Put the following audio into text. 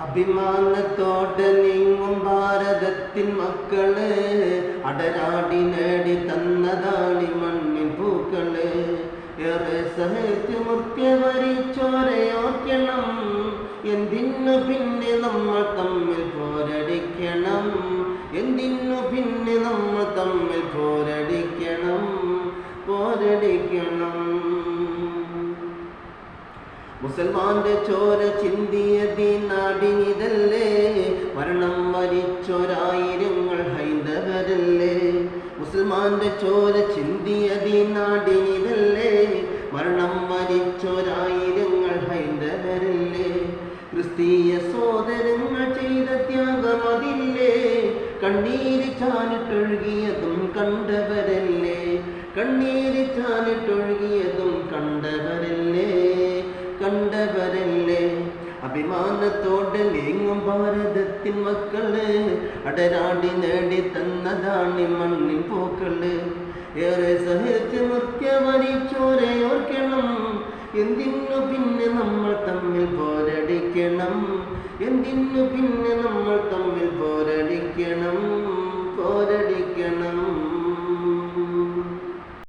അഭിമാനത്തോടെ നീങ്ങും ഭാരതത്തിൻ മക്കള് അടരാടി നേടി തന്നതാണി മണ്ണിൻ പൂക്കള്. ഏറെ സഹിച്ച് മുഖ്യ വരിച്ചോരയോർക്കണം, എന്തിനു പിന്നെ നമ്മൾ തമ്മിൽ പോരടിക്കണം, എന്തിനു പിന്നെ നമ്മൾ തമ്മിൽ പോരടിക്കണം, പോരടിക്കണം. മുസൽമാന്റെ ചോര ചിന്തിയതി നാടിനിതല്ലേ, മരണം വരിച്ചൊരായിരങ്ങൾ ഹൈന്ദവരല്ലേ. മുസൽമാന്റെ ചോര ചിന്തിയതി നാടിനിതല്ലേ, മരണം വരിച്ചൊരായിരങ്ങൾ ഹൈന്ദവരല്ലേ. ക്രിസ്തീയ സോദരങ്ങൾ ചെയ്ത ത്യാഗമതില്ലേ, കണ്ണീര് ചാനിട്ടൊഴുകിയതും കണ്ടവരല്ലേ, കണ്ണീര് ചാനിട്ടൊഴുകിയതും കണ്ടവരല്ലേ, കണ്ടവരല്ലേ. അഭിമാനത്തോടെ നീങ്ങും ഭാരതത്തിൻ മക്കള് അടരാടി നേടി തന്നതാണി മണ്ണിൻ പൂക്കള്. ഏറെ സഹിച്ച് മുഖ്യ വരിച്ചോരയോർക്കണം, എന്തിനു പിന്നെ നമ്മൾ തമ്മിൽ പോരടിക്കണം, എന്തിനു പിന്നെ നമ്മൾ